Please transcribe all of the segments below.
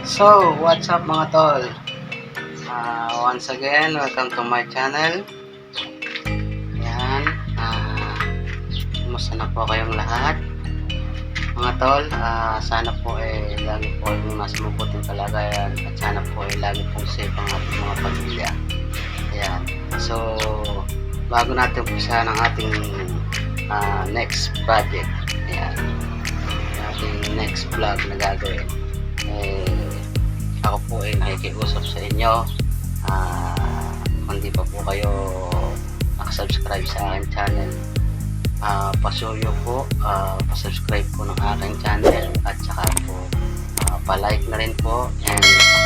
So, what's up mga tol? Once again, welcome to my channel. Yan. Kumusta na po kayong lahat? Mga tol, sana po lagi po yung nasa mabuting kalagayan at sana po lagi pong safe ang ating mga pamilya. Ayan. So, bago natin umpisa ng ating next project. Ayan. Ating next vlog na gagawin. Ako po nakikiusap sa inyo, kung di pa po kayo nakasubscribe sa aking channel, pasuyo po, pasubscribe po ng aking channel at saka po pa-like na rin po and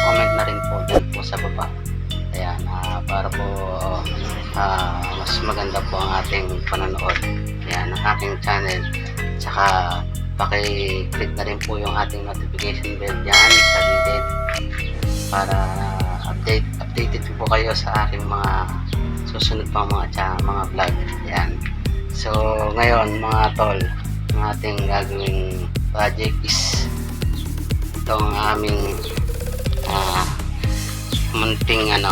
comment na rin po dyan po sa baba. Ayan, para po mas maganda po ang ating panonood. Ayan, ang aking channel. Tsaka paki-click na rin po yung ating notification bell dyan sa gilid para updated po kayo sa aking mga susunod pang mga vlog. Ayan. So ngayon mga tol, ang ating gagawing project is itong aming munting Ayan.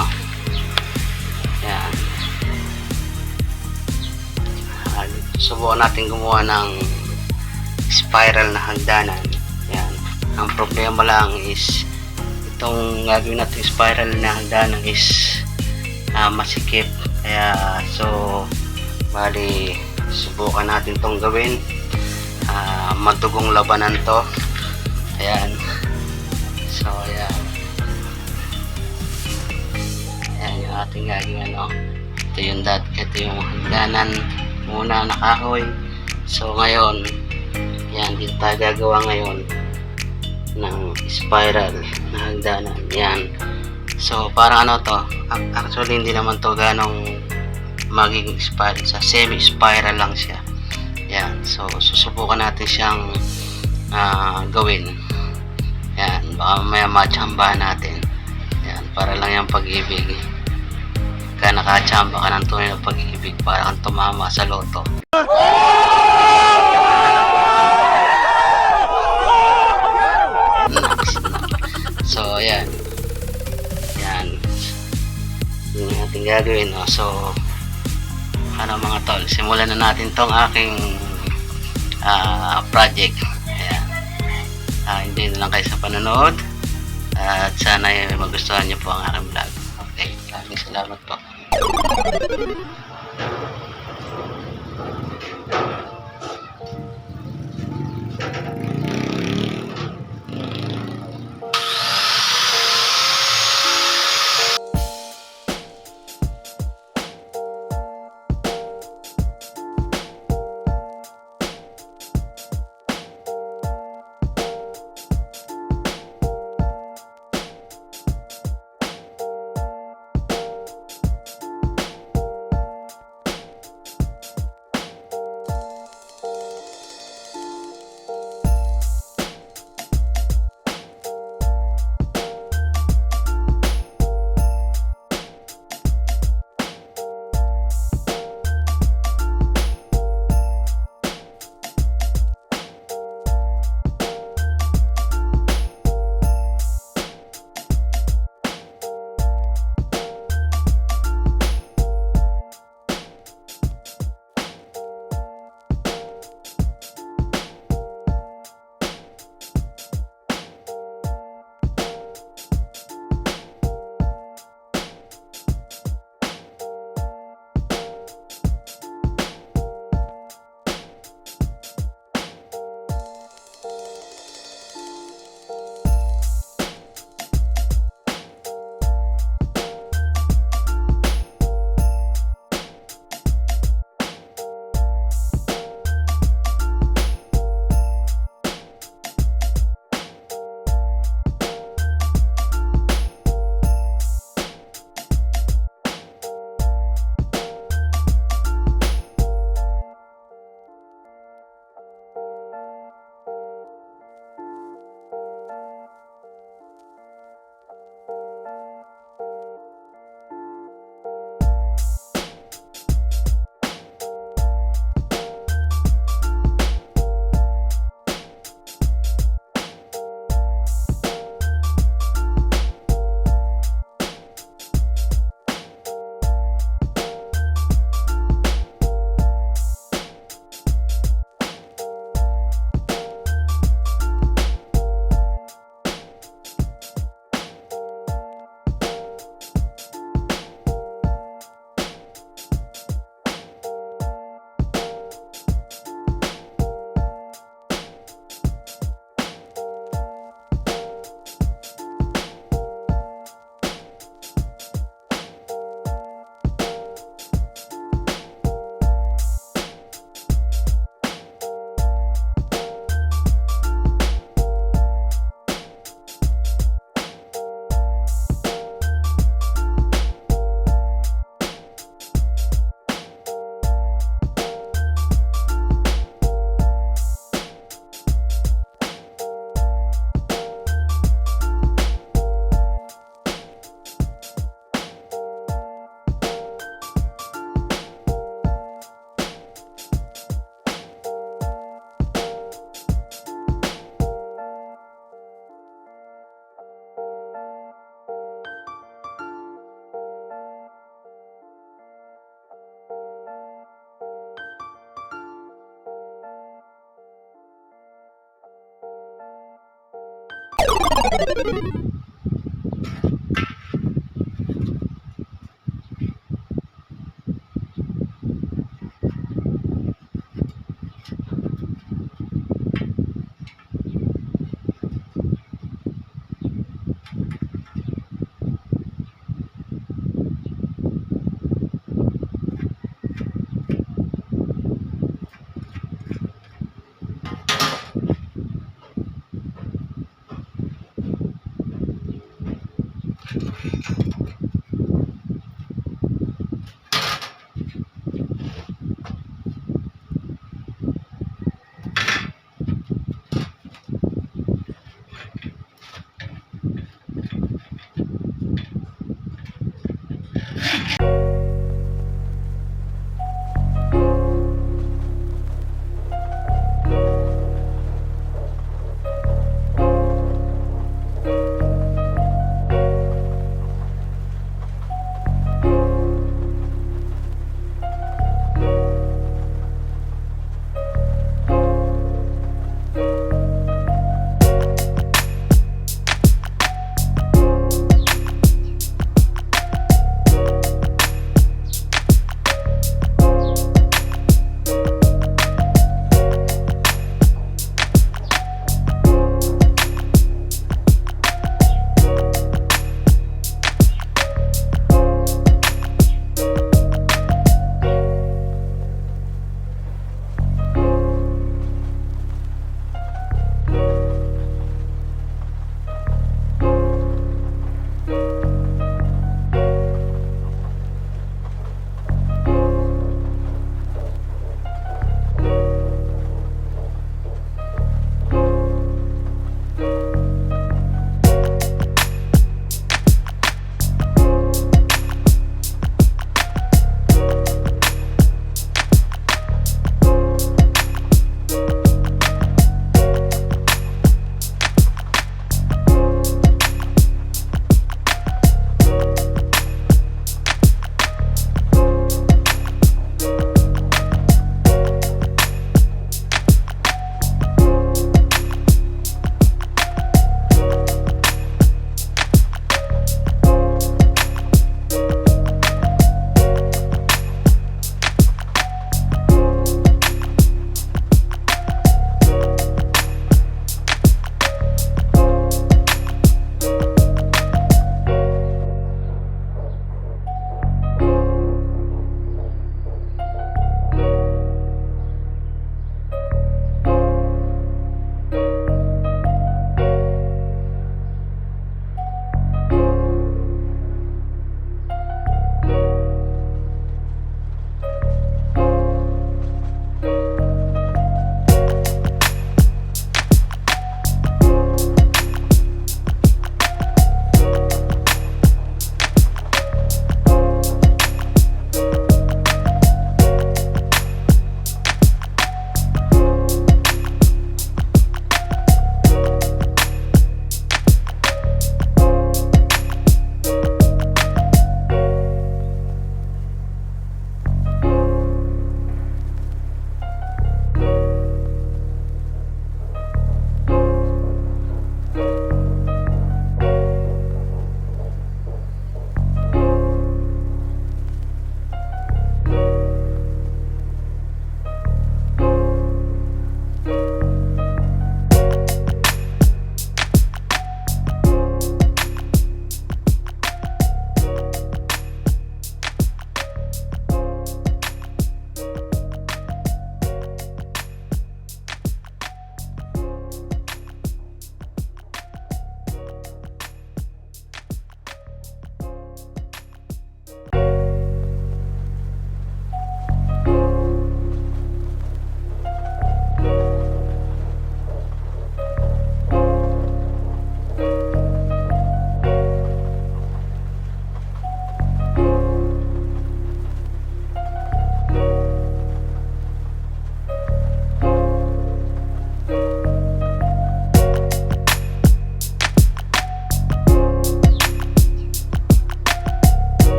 Subukan natin gumawa ng spiral na hagdanan. Yan. Ang problema lang is itong gagawin natin spiral na hagdanan is masikip. Kaya bali subukan natin tong gawin. Madugong labanan to. Ayan. So ayan. Ayan yung ating gagawin ito yung hagdanan muna na kahoy. So ngayon yan, dito tayo gagawa ngayon ng spiral na hagdanan. Yan. So, parang actually hindi naman to ganong magiging spiral. Sa semi-spiral lang siya. Yan. So, susubukan natin siyang gawin. Yan. Baka mamaya matsambahan natin. Yan. Para lang yung pag-ibig. Kaya nakatsamba ka ng tunay na pag-ibig, para kang tumama sa loto. So ayan. Yung ating gagawin. So mga tol, simulan na natin tong aking project. Ayan. Hindi na lang kayo sa panonood at sana magustuhan nyo po ang aking vlog. Okay, maraming salamat po.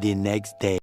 the next day.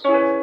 guys.